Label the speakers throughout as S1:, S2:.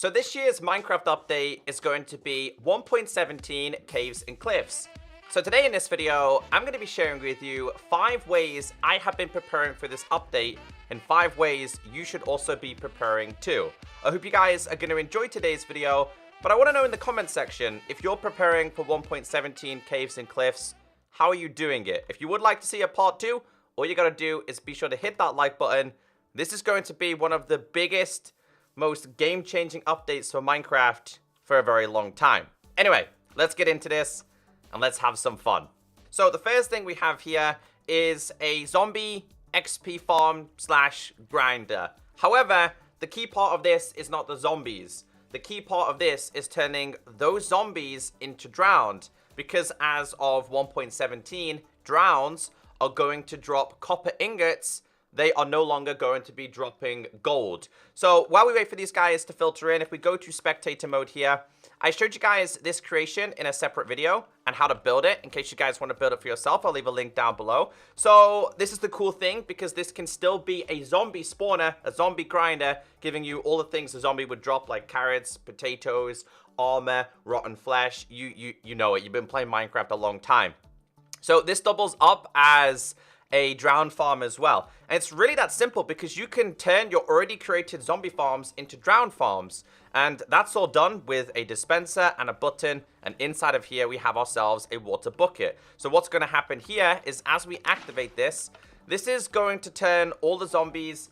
S1: So this year's Minecraft update is going to be 1.17 Caves and Cliffs. So today in this video, I'm going to be sharing with you 5 ways I have been preparing for this update and 5 ways you should also be preparing too. I hope you guys are going to enjoy today's video, but I want to know in the comment section, if you're preparing for 1.17 Caves and Cliffs, how are you doing it? If you would like to see a part 2, all you got to do is be sure to hit that like button. This is going to be one of the biggest, most game-changing updates for Minecraft for a very long time. Anyway, let's get into this and let's have some fun. So the first thing we have here is a zombie XP farm slash grinder. However, the key part of this is not the zombies. The key part of this is turning those zombies into drowned, because as of 1.17, drowns are going to drop copper ingots. They are no longer going to be dropping gold. So while we wait for these guys to filter in, if we go to spectator mode here, I showed you guys this creation in a separate video and how to build it. In case you guys want to build it for yourself, I'll leave a link down below. So this is the cool thing, because this can still be a zombie spawner, a zombie grinder, giving you all the things a zombie would drop, like carrots, potatoes, armor, rotten flesh. You know it. You've been playing Minecraft a long time. So this doubles up as a drowned farm as well. And it's really that simple, because you can turn your already created zombie farms into drowned farms. And that's all done with a dispenser and a button. And inside of here, we have ourselves a water bucket. So what's going to happen here is, as we activate this, this is going to turn all the zombies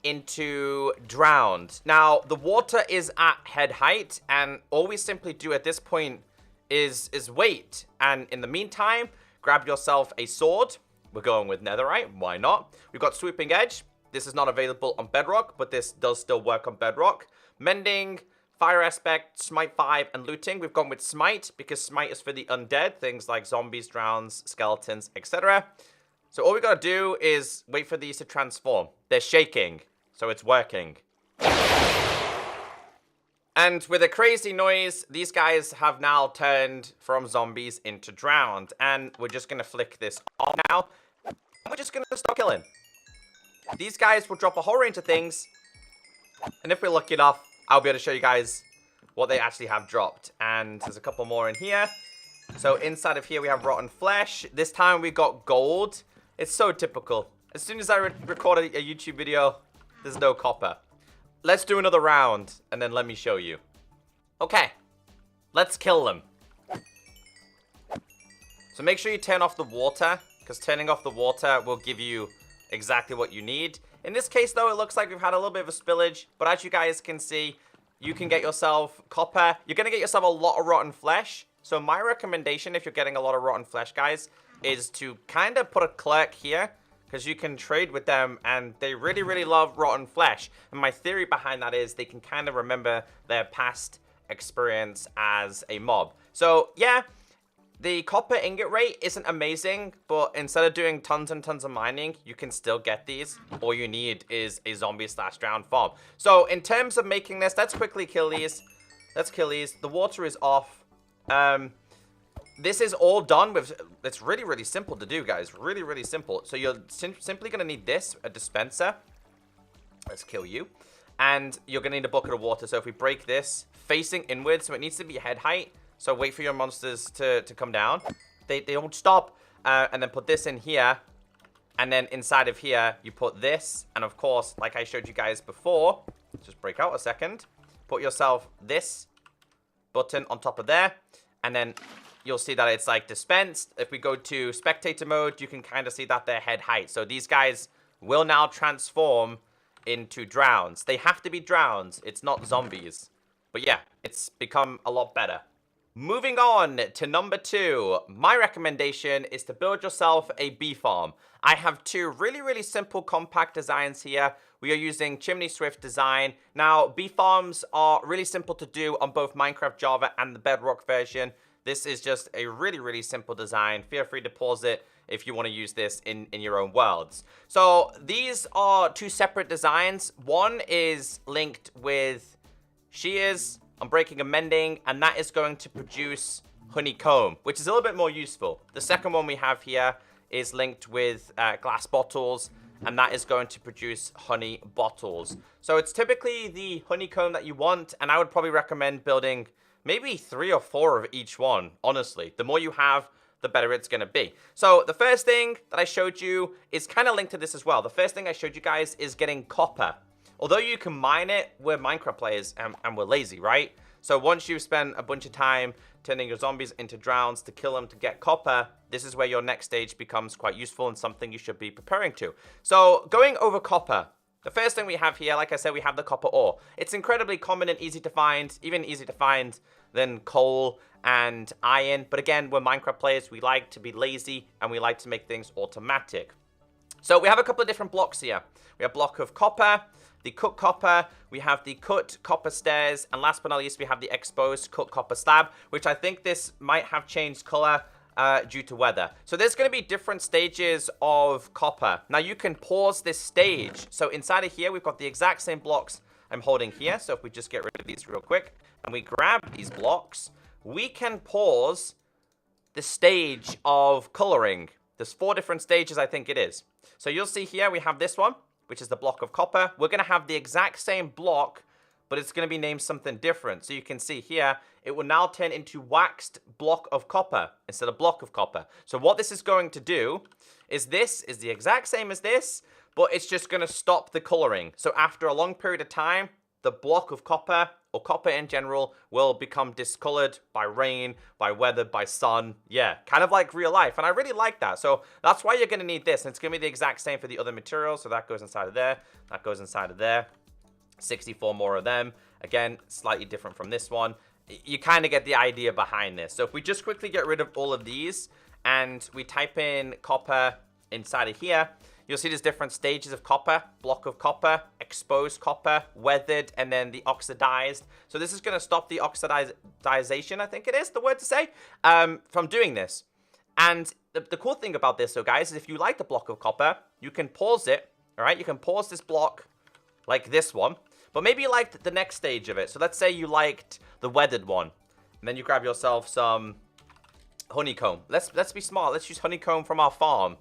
S1: into drowned. Now, the water is at head height, and all we simply do at this point is wait. And in the meantime, grab yourself a sword. We're going with netherite, why not? We've got sweeping edge. This is not available on bedrock, but this does still work on bedrock. Mending, fire aspect, smite 5, and looting. We've gone with smite, because smite is for the undead, things like zombies, drowns, skeletons, etc. So all we gotta do is wait for these to transform. They're shaking, so it's working. And with a crazy noise, these guys have now turned from zombies into drowned. And we're just going to flick this on now. And we're just going to start killing. These guys will drop a whole range of things. And if we're lucky enough, I'll be able to show you guys what they actually have dropped. And there's a couple more in here. So inside of here, we have rotten flesh. This time we got gold. It's so typical. As soon as I record a YouTube video, there's no copper. Let's do another round, and then let me show you. Okay, let's kill them. So make sure you turn off the water, because turning off the water will give you exactly what you need. In this case, though, it looks like we've had a little bit of a spillage, but as you guys can see, you can get yourself copper. You're going to get yourself a lot of rotten flesh. So my recommendation, if you're getting a lot of rotten flesh, guys, is to kind of put a clerk here, because you can trade with them, and they really, really love rotten flesh. And my theory behind that is they can kind of remember their past experience as a mob. So, yeah, the copper ingot rate isn't amazing, but instead of doing tons and tons of mining, you can still get these. All you need is a zombie slash drowned farm. So, in terms of making this, let's quickly kill these. Let's kill these. The water is off. This is all done with, it's really, really simple to do, guys. Really, really simple. So you're simply going to need this, a dispenser. Let's kill you. And you're going to need a bucket of water. So if we break this, facing inwards, so it needs to be head height. So wait for your monsters to come down. They don't stop. And then put this in here. And then inside of here, you put this. And of course, like I showed you guys before, just break out a second. Put yourself this button on top of there. And then you'll see that it's like dispensed. If we go to spectator mode, you can kind of see that they're head height. So these guys will now transform into drowns. They have to be drowns. It's not zombies. But yeah, it's become a lot better. Moving on to number 2. My recommendation is to build yourself a bee farm. I have 2 really, really simple compact designs here. We are using Chimney Swift design. Now, bee farms are really simple to do on both Minecraft Java and the Bedrock version. This is just a really, really simple design. Feel free to pause it if you want to use this in your own worlds. So these are 2 separate designs. One is linked with shears, unbreaking and mending, and that is going to produce honeycomb, which is a little bit more useful. The second one we have here is linked with glass bottles and that is going to produce honey bottles. So it's typically the honeycomb that you want, and I would probably recommend building maybe 3 or 4 of each one, honestly. The more you have, the better it's going to be. So the first thing that I showed you is kind of linked to this as well. The first thing I showed you guys is getting copper. Although you can mine it, we're Minecraft players and we're lazy, right? So once you've spent a bunch of time turning your zombies into drowns to kill them to get copper, this is where your next stage becomes quite useful and something you should be preparing to. So going over copper, the first thing we have here, like I said, we have the copper ore. It's incredibly common and easy to find, even easier to find than coal and iron. But again, we're Minecraft players. We like to be lazy and we like to make things automatic. So we have a couple of different blocks here. We have a block of copper, the cut copper, we have the cut copper stairs, and last but not least, we have the exposed cut copper slab, which I think this might have changed color due to weather. So there's going to be different stages of copper. Now you can pause this stage. So inside of here, we've got the exact same blocks I'm holding here. So if we just get rid of these real quick and we grab these blocks, we can pause the stage of coloring. There's 4 different stages, I think it is. So you'll see here, we have this one, which is the block of copper. We're going to have the exact same block, but it's going to be named something different. So you can see here, it will now turn into waxed block of copper instead of block of copper. So what this is going to do is this is the exact same as this, but it's just going to stop the coloring. So after a long period of time, the block of copper, or copper in general, will become discolored by rain, by weather, by sun. Yeah, kind of like real life. And I really like that. So that's why you're going to need this. And it's going to be the exact same for the other materials. So that goes inside of there. That goes inside of there. 64 more of them. Again, slightly different from this one. You kind of get the idea behind this. So if we just quickly get rid of all of these and we type in copper inside of here, you'll see there's different stages of copper, block of copper, exposed copper, weathered, and then the oxidized. So this is going to stop the oxidization, I think it is the word to say, from doing this. And the cool thing about this, so guys, is if you like the block of copper, you can pause it, all right? You can pause this block like this one, but maybe you liked the next stage of it. So let's say you liked the weathered one, and then you grab yourself some honeycomb. Let's be smart. Let's use honeycomb from our farm.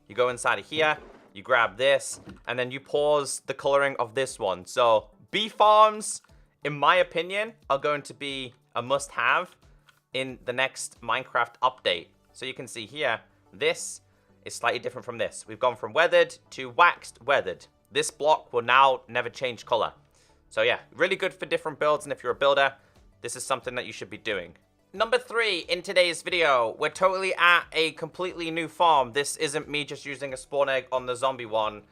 S1: You go inside of here, you grab this, and then you pause the coloring of this one. So bee farms, in my opinion, are going to be a must-have in the next Minecraft update. So you can see here, this is slightly different from this. We've gone from weathered to waxed weathered. This block will now never change color. So yeah, really good for different builds, and if you're a builder, this is something that you should be doing. Number 3 in today's video, we're totally at a completely new farm. This isn't me just using a spawn egg on the zombie one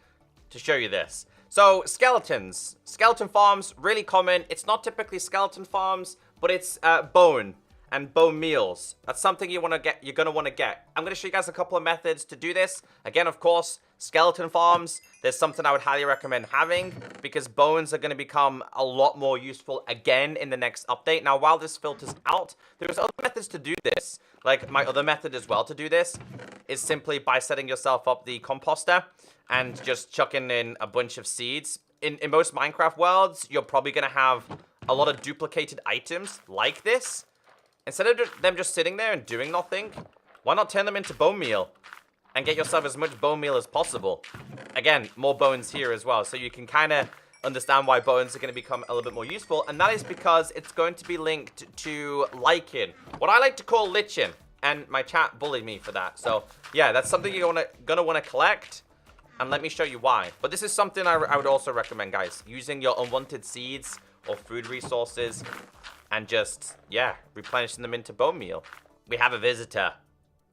S1: to show you this. So skeletons. Skeleton farms, really common. It's not typically skeleton farms, but it's bone and bone meals. That's something you're gonna want to get. I'm gonna show you guys a couple of methods to do this. Again, of course, skeleton farms, there's something I would highly recommend having because bones are gonna become a lot more useful again in the next update. Now, while this filters out, there's other methods to do this. Like my other method as well to do this is simply by setting yourself up the composter and just chucking in a bunch of seeds. In most Minecraft worlds, you're probably gonna have a lot of duplicated items like this. Instead of them just sitting there and doing nothing, why not turn them into bone meal and get yourself as much bone meal as possible? Again, more bones here as well, so you can kind of understand why bones are going to become a little bit more useful, and that is because it's going to be linked to lichen, what I like to call lichen, and my chat bullied me for that. So yeah, that's something you're gonna want to collect, and let me show you why. But this is something I would also recommend, guys, using your unwanted seeds or food resources and just, yeah, replenishing them into bone meal. We have a visitor.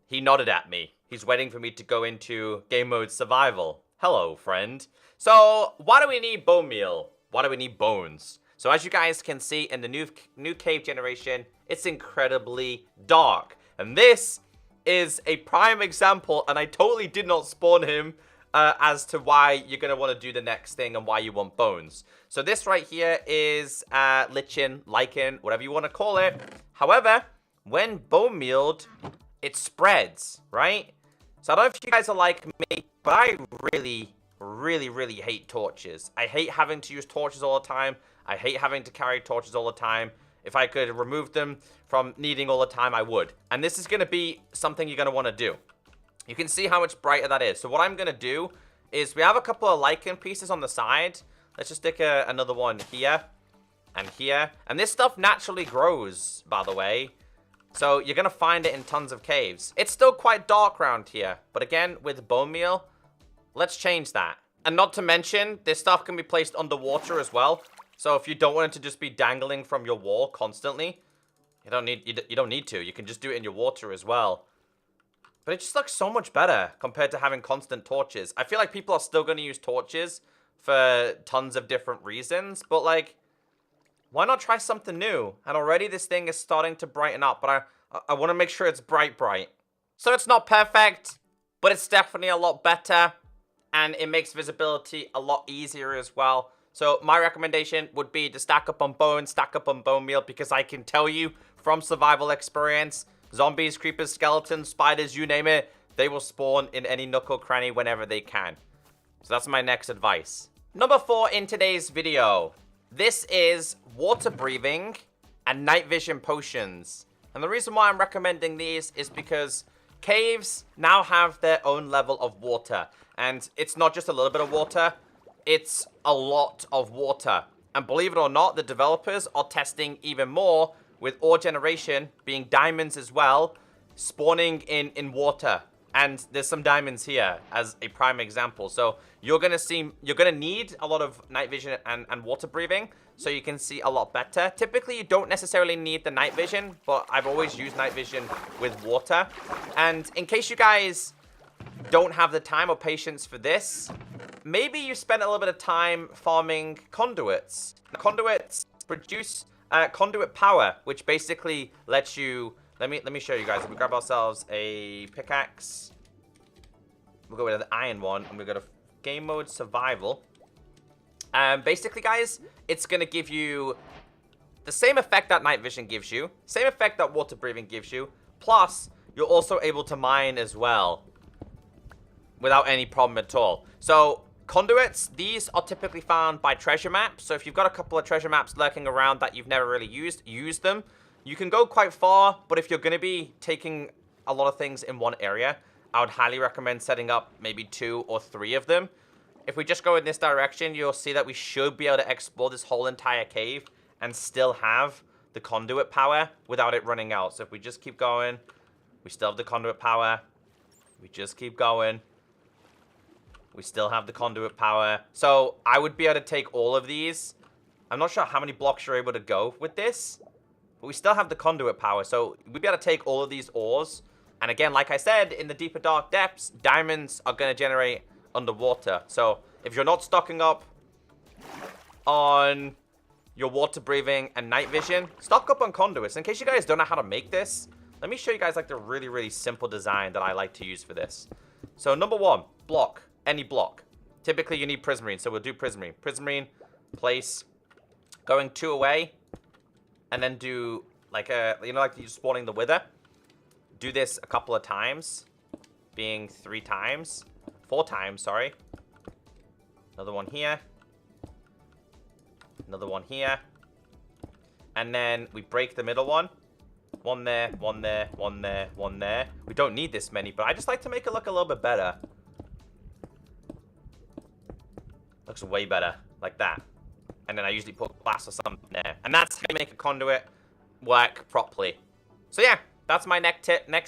S1: He nodded at me. He's waiting for me to go into game mode survival. Hello, friend. So, why do we need bone meal? Why do we need bones? So, as you guys can see in the new cave generation, it's incredibly dark. And this is a prime example, and I totally did not spawn him as to why you're going to want to do the next thing and why you want bones. So this right here is lichen, whatever you want to call it. However, when bone mealed, it spreads, right? So I don't know if you guys are like me, but I really hate torches. I hate having to use torches all the time. I hate having to carry torches all the time. If I could remove them from needing all the time, I would. And this is going to be something you're going to want to do. You can see how much brighter that is. So what I'm going to do is we have a couple of lichen pieces on the side. Let's just stick another one here and here. And this stuff naturally grows, by the way. So you're going to find it in tons of caves. It's still quite dark around here. But again, with bone meal, let's change that. And not to mention, this stuff can be placed underwater as well. So if you don't want it to just be dangling from your wall constantly, you don't need to. You can just do it in your water as well. But it just looks so much better compared to having constant torches. I feel like people are still going to use torches for tons of different reasons. But like, why not try something new? And already this thing is starting to brighten up. But I want to make sure it's bright. So it's not perfect, but it's definitely a lot better. And it makes visibility a lot easier as well. So my recommendation would be to stack up on bone meal, because I can tell you from survival experience, zombies, creepers, skeletons, spiders, you name it, they will spawn in any nook or cranny whenever they can. So that's my next advice. Number 4 in today's video. This is water breathing and night vision potions. And the reason why I'm recommending these is because caves now have their own level of water. And it's not just a little bit of water, it's a lot of water. And believe it or not, the developers are testing even more with ore generation being diamonds as well, spawning in water. And there's some diamonds here as a prime example. So you're gonna need a lot of night vision and water breathing so you can see a lot better. Typically, you don't necessarily need the night vision, but I've always used night vision with water. And in case you guys don't have the time or patience for this, maybe you spend a little bit of time farming conduits. Now, conduits produce conduit power, which basically lets you... Let me show you guys. If we grab ourselves a pickaxe, we'll go with the iron one, and we'll go to game mode survival. Basically, guys, it's going to give you the same effect that night vision gives you, same effect that water breathing gives you, plus you're also able to mine as well without any problem at all. So conduits, these are typically found by treasure maps. So if you've got a couple of treasure maps lurking around that you've never really used, use them. You can go quite far, but if you're going to be taking a lot of things in one area, I would highly recommend setting up maybe 2 or 3 of them. If we just go in this direction, you'll see that we should be able to explore this whole entire cave and still have the conduit power without it running out. So if we just keep going, we still have the conduit power. We just keep going. We still have the conduit power. So I would be able to take all of these. I'm not sure how many blocks you're able to go with this, but we still have the conduit power. So we'd be able to take all of these ores. And again, like I said, in the deeper dark depths, diamonds are going to generate underwater. So if you're not stocking up on your water breathing and night vision, stock up on conduits. In case you guys don't know how to make this, let me show you guys like the really, really simple design that I like to use for this. So number 1, block. Any block. Typically you need prismarine, so we'll do prismarine. Prismarine, place, going 2 away, and then do like like you're spawning the wither. Do this a couple of times, being 3 times, 4 times, sorry. Another one here. Another one here. And then we break the middle one. 1 there, 1 there, 1 there, 1 there. We don't need this many, but I just like to make it look a little bit better. Looks way better, like that. And then I usually put glass or something there. And that's how you make a conduit work properly. So yeah, that's my next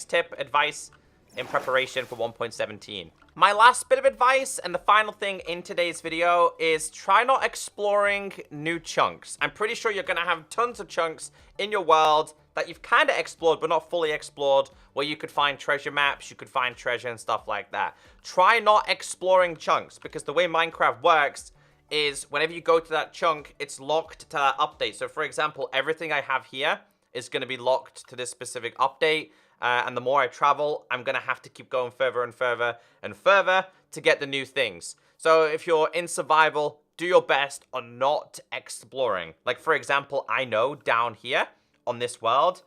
S1: tip, advice in preparation for 1.17. My last bit of advice and the final thing in today's video is try not exploring new chunks. I'm pretty sure you're going to have tons of chunks in your world that you've kind of explored but not fully explored, where you could find treasure maps, you could find treasure and stuff like that. Try not exploring chunks, because the way Minecraft works is whenever you go to that chunk, it's locked to that update. So for example, everything I have here is going to be locked to this specific update. And the more I travel, I'm going to have to keep going further and further and further to get the new things. So if you're in survival, do your best on not exploring. Like for example, I know down here on this world,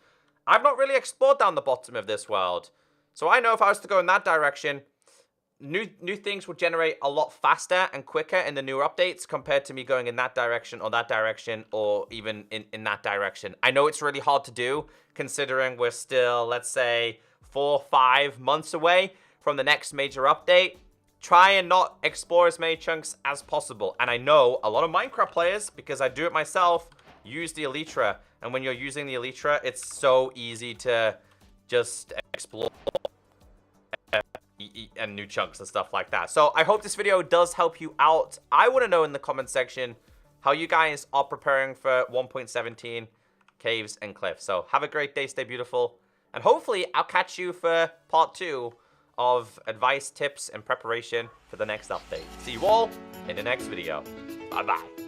S1: I've not really explored down the bottom of this world. So I know if I was to go in that direction, new things will generate a lot faster and quicker in the newer updates compared to me going in that direction or even in that direction. I know it's really hard to do considering we're still, let's say, 4 or 5 months away from the next major update. try and not explore as many chunks as possible. And I know a lot of Minecraft players, because I do it myself, use the Elytra. And when you're using the Elytra, it's so easy to just explore and new chunks and stuff like that. So I hope this video does help you out. I want to know in the comment section how you guys are preparing for 1.17 caves and cliffs. So have a great day, stay beautiful, and hopefully I'll catch you for part 2 of advice, tips, and preparation for the next update. See you all in the next video. Bye-bye.